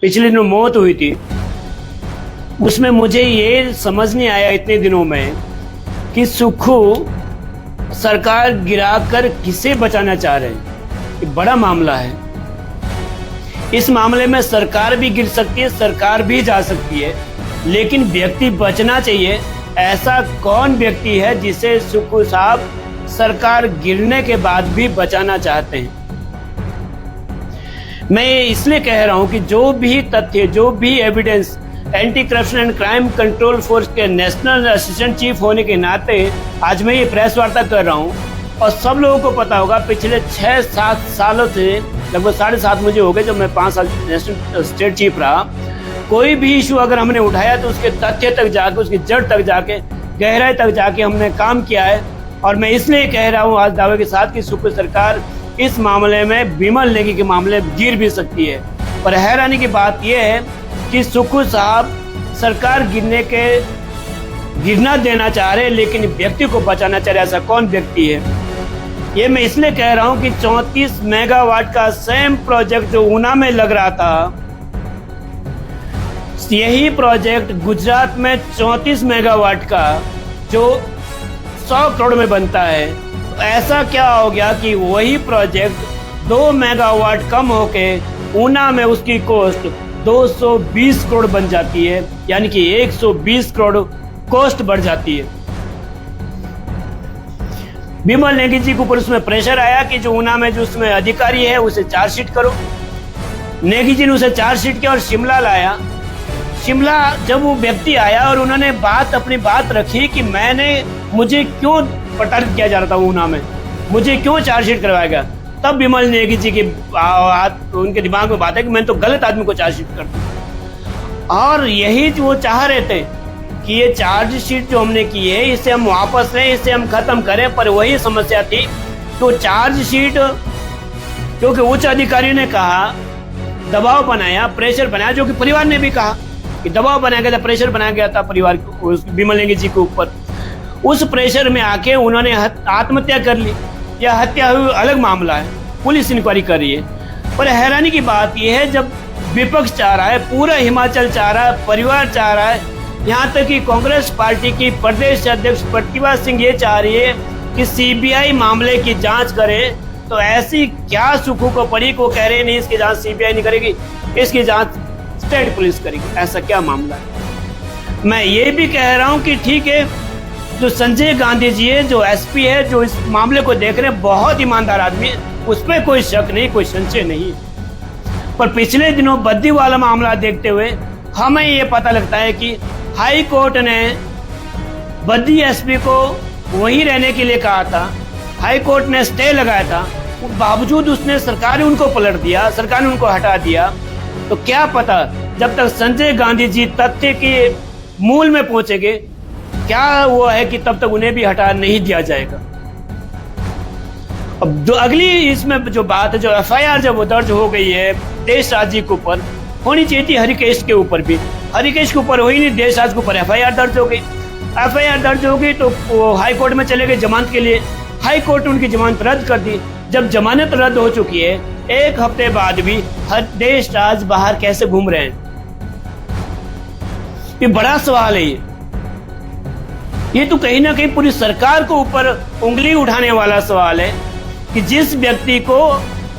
पिछले दिनों मौत हुई थी, उसमें मुझे ये समझ नहीं आया इतने दिनों में कि सुक्खू सरकार गिराकर किसे बचाना चाह रहे हैं। ये बड़ा मामला है। इस मामले में सरकार भी गिर सकती है, सरकार भी जा सकती है, लेकिन व्यक्ति बचना चाहिए। ऐसा कौन व्यक्ति है जिसे सुक्खू साहब सरकार गिरने के बाद भी बचाना चाहते हैं? मैं इसलिए कह रहा हूं कि जो भी तथ्य, जो भी evidence, anti corruption and crime control force के नेशनल असिस्टेंट चीफ होने के नाते आज मैं ये प्रेस वार्ता कर रहा हूं। और सब लोगों को पता होगा पिछले 6-7 सालों से, लगभग 7.5 मुझे हो गए जब मैं 5 साल नेशनल स्टेट चीफ रहा, कोई भी इशू अगर हमने उठाया तो उसके तथ्य तक जाके, उसकी जड़ तक जाके, गहराई तक जाके हमने काम किया है। और मैं इसलिए कह रहा हूँ आज दावे के साथ कि सुक्खू सरकार इस मामले में विमल नेगी के मामले गिर भी सकती है। पर हैरानी की बात यह है कि सुक्खू साहब सरकार गिरना देना चाह रहे, लेकिन व्यक्ति को बचाना चाह रहे। ऐसा कौन व्यक्ति है? ये मैं इसलिए कह रहा हूं कि 34 मेगावाट का सेम प्रोजेक्ट जो ऊना में लग रहा था, यही प्रोजेक्ट गुजरात में 34 मेगावाट का जो 100 करोड़ में बनता है। तो ऐसा क्या हो गया कि वही प्रोजेक्ट 2 मेगावाट कम होके ऊना में उसकी कॉस्ट 220 करोड़ बन जाती है, यानी कि 120 करोड़ कॉस्ट बढ़ जाती है। विमल नेगी जी के ऊपर उसमें प्रेशर आया कि जो ऊना में जो उसमें अधिकारी है उसे चार्जशीट करो। नेगी जी ने उसे चार्जशीट किया और शिमला लाया। शिमला जब वो व्यक्ति आया और उन्होंने अपनी बात रखी कि मुझे क्यों प्रताड़ित किया जा रहा था ऊना में, मुझे क्यों चार्जशीट करवाया गया, तब विमल नेगी जी की उनके दिमाग में बात है कि मैं तो गलत आदमी को चार्जशीट कर दूं। और यही वो चाह रहे थे कि ये चार्जशीट जो हमने की है इसे हम वापस लें, इसे हम खत्म करें। पर वही समस्या थी तो चार्जशीट, क्योंकि उच्च अधिकारियों ने कहा, दबाव बनाया, प्रेशर बनाया, जो कि परिवार ने भी कहा कि दबाव बनाया गया था, प्रेशर बनाया गया था परिवार विमल नेगी जी के ऊपर। उस प्रेशर में आके उन्होंने आत्महत्या कर ली या हत्या हुई, अलग मामला है, पुलिस इंक्वायरी कर रही है। पर हैरानी की बात यह है जब विपक्ष चाह रहा है, पूरा हिमाचल चाह रहा है, परिवार चाह रहा है, यहाँ तक कि कांग्रेस पार्टी की प्रदेश अध्यक्ष प्रतिभा सिंह ये चाह रही है कि सीबीआई मामले की जांच करे, तो ऐसी क्या सुक्खू को पड़ी को कह रहे नहीं इसकी जांच सीबीआई नहीं करेगी, इसकी जांच स्टेट पुलिस करेगी। ऐसा क्या मामला है? मैं ये भी कह रहा हूँ कि ठीक है, जो संजय गांधी जी है, जो एसपी है, जो इस मामले को देख रहे हैं, बहुत ईमानदार आदमी है, उसमें कोई शक नहीं, कोई संशय नहीं। पर पिछले दिनों बद्दी वाला मामला देखते हुए हमें ये पता लगता है कि हाई कोर्ट ने बद्दी एसपी को वहीं रहने के लिए कहा था, हाई कोर्ट ने स्टे लगाया था, बावजूद उसने सरकार ने उनको पलट दिया, सरकार ने उनको हटा दिया। तो क्या पता जब तक संजय गांधी जी तथ्य के मूल में पहुंचेंगे, क्या वो है कि तब तक उन्हें भी हटा नहीं दिया जाएगा। अब जो अगली इसमें जो बात है, जो एफआईआर जब वो दर्ज हो गई है देशराज जी के ऊपर, होनी चाहिए थी हरिकेश के ऊपर भी, हरिकेश के ऊपर हुई नहीं, देशराज के ऊपर एफआईआर दर्ज हो गई। एफआईआर दर्ज हो गई तो वो हाई कोर्ट में चले गए जमानत के लिए, हाई कोर्ट ने उनकी जमानत रद्द कर दी। जब जमानत रद्द हो चुकी है, 1 हफ्ते बाद भी देशराज बाहर कैसे घूम रहे हैं? ये बड़ा सवाल है। ये तो कहीं ना कहीं पूरी सरकार को ऊपर उंगली उठाने वाला सवाल है कि जिस व्यक्ति को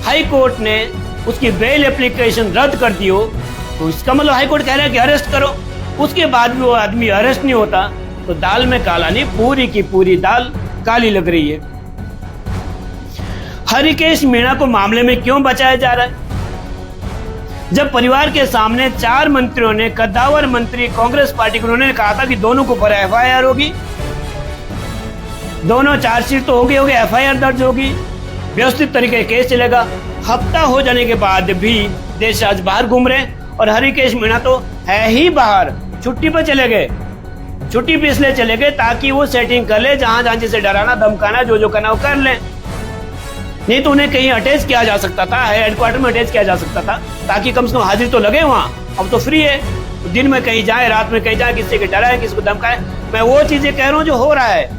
हाई कोर्ट ने उसकी बेल एप्लीकेशन रद्द कर दी हो, तो इसका मतलब हाई कोर्ट कह रहा है कि अरेस्ट करो, उसके बाद भी वो आदमी अरेस्ट नहीं होता, तो दाल में काला नहीं, पूरी की पूरी दाल काली लग रही है। हरिकेश मीणा को मामले में क्यों बचाया जा रहा है? जब परिवार के सामने 4 मंत्रियों ने, कद्दावर मंत्री कांग्रेस पार्टी को, उन्होंने कहा था कि दोनों के ऊपर एफआईआर होगी, दोनों चार्जशीट तो होगी, एफआईआर दर्ज होगी, व्यवस्थित तरीके केस चलेगा। हफ्ता हो जाने के बाद भी देशराज बाहर घूम रहे हैं और हरिकेश मीणा तो है ही बाहर, छुट्टी पर चले गए। छुट्टी पे इसलिए चले गए ताकि वो सेटिंग कर ले, जहां जिसे डराना धमकाना जो करना वो कर ले, नहीं तो उन्हें कहीं अटैच किया जा सकता था, हेडक्वार्टर में अटैच किया जा सकता था, ताकि कम से कम हाजिर तो लगे वहां। अब तो फ्री है, तो दिन में कहीं जाए, रात में कहीं जाए, किसी को डराए, किसी को धमकाए। मैं वो चीजें कह रहा हूँ जो हो रहा है,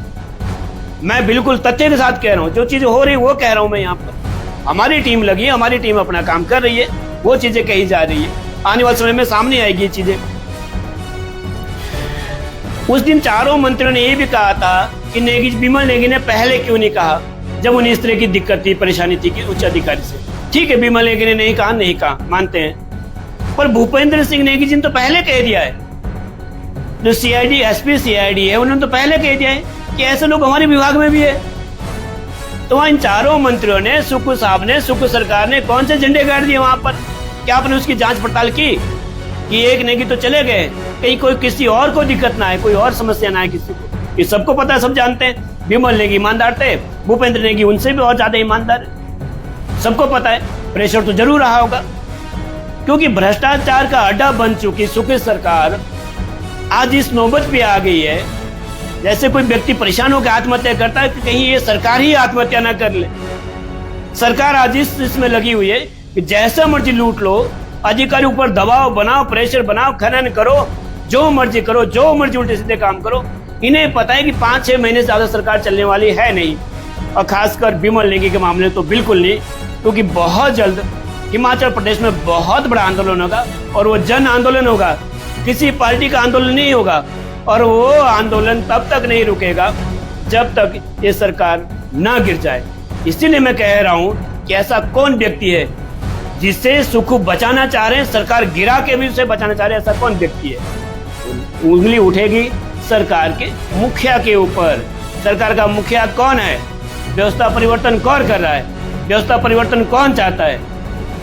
मैं बिल्कुल तथ्य के साथ कह रहा हूँ, जो चीजें हो रही है वो कह रहा हूँ मैं। यहाँ पर हमारी टीम लगी है, हमारी टीम अपना काम कर रही है, वो चीजें कही जा रही है। आने वाले समय में सामने आएगी ये चीजें। उस दिन चारों मंत्रियों ने ये भी कहा था कि बिमल नेगी ने पहले क्यों नहीं कहा जब उन्हें इस तरह की दिक्कत थी, परेशानी थी कि उच्च अधिकारी से। ठीक है, बिमल नेगी ने नहीं कहा, मानते हैं, पर भूपेंद्र सिंह नेगी जी ने तो पहले कह दिया है। जो सीआईडी एसपी सीआईडी है उन्होंने तो पहले कह दिया है कि ऐसे लोग हमारे विभाग में भी है। तो इन चारों मंत्रियों ने, सुक्खू साहब ने, सुक्खू सरकार ने कौन से झंडे गाड़ दिए वहां पर? क्या आपने उसकी जांच पड़ताल की कि एक नेगी तो चले गए, कहीं कोई किसी और को दिक्कत ना आए, कोई और समस्या ना आए किसी को? ये सबको पता है, सब जानते हैं। बिमल नेगी ईमानदार थे, भूपेंद्र नेगी उनसे भी और ज्यादा ईमानदार है, सबको पता है। प्रेशर तो जरूर रहा होगा, क्योंकि भ्रष्टाचार का अड्डा बन चुकी सुक्खू सरकार आज इस नौबत पे आ गई है। जैसे कोई व्यक्ति परेशान होकर आत्महत्या करता है कि कहीं ये सरकार ही आत्महत्या ना कर ले। सरकार आज इसमें लगी हुई है कि जैसा मर्जी लूट लो, अधिकारी ऊपर दबाव बनाओ, प्रेशर बनाओ, खनन करो, जो मर्जी करो, जो मर्जी उल्टे सीधे काम करो। इन्हें पता है कि 5-6 महीने से ज्यादा सरकार चलने वाली है नहीं, और खासकर बिमल नेगी के मामले तो बिल्कुल नहीं, क्योंकि बहुत जल्द हिमाचल प्रदेश में बहुत बड़ा आंदोलन होगा, और वो जन आंदोलन होगा, किसी पार्टी का आंदोलन नहीं होगा। और वो आंदोलन तब तक नहीं रुकेगा जब तक ये सरकार ना गिर जाए। इसीलिए मैं कह रहा हूं कि ऐसा कौन व्यक्ति है जिसे सुक्खू बचाना चाह रहे हैं, सरकार गिरा के भी उसे बचाना चाह रहे हैं, ऐसा कौन व्यक्ति है? उंगली उठेगी सरकार के मुखिया के ऊपर। सरकार का मुखिया कौन है? व्यवस्था परिवर्तन कौन कर रहा है? व्यवस्था परिवर्तन कौन चाहता है?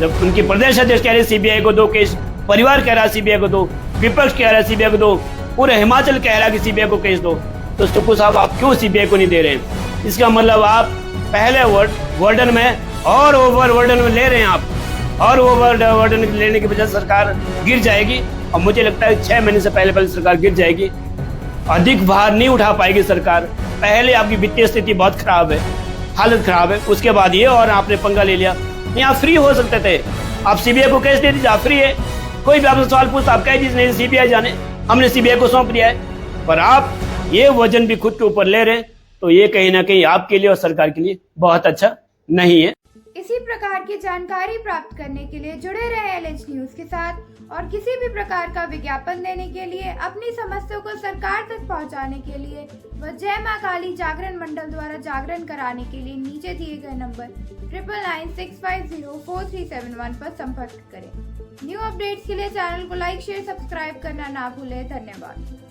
जब उनकी प्रदेश अध्यक्ष कह रहे सीबीआई को दो केस, परिवार कह रहा है सीबीआई को दो, विपक्ष कह रहा है सीबीआई को दो, पूरे हिमाचल कह रहा है कि सीबीआई को केस दो, तो सुक्खू साहब आप क्यों सीबीआई को नहीं दे रहे हैं? इसका मतलब आप पहले वर्डन में और ओवर वर्डन में ले रहे हैं आप, और ओवर वर्डन लेने की वजह से सरकार गिर जाएगी। और मुझे लगता है 6 महीने से पहले सरकार गिर जाएगी, अधिक भार नहीं उठा पाएगी सरकार। पहले आपकी वित्तीय स्थिति बहुत खराब है, हालत खराब है, उसके बाद ये और आपने पंगा ले लिया। नहीं, आप फ्री हो सकते थे, आप सीबीआई को केस दे दीजिए, आप फ्री है। कोई भी आपसे सवाल पूछता आप कह दीजिए नहीं सीबीआई जाने, हमने सीबीआई को सौंप दिया है। पर आप ये वजन भी खुद के ऊपर ले रहे हैं, तो ये कहीं ना कहीं आपके लिए और सरकार के लिए बहुत अच्छा नहीं है। इसी प्रकार की जानकारी प्राप्त करने के लिए जुड़े रहे एलएच न्यूज के साथ, और किसी भी प्रकार का विज्ञापन देने के लिए, अपनी समस्या को सरकार तक पहुंचाने के लिए व जय मां काली जागरण मंडल द्वारा जागरण कराने के लिए नीचे दिए गए नंबर 9996504371 पर संपर्क करें। न्यू अपडेट्स के लिए चैनल को लाइक, शेयर, सब्सक्राइब करना ना भूलें। धन्यवाद।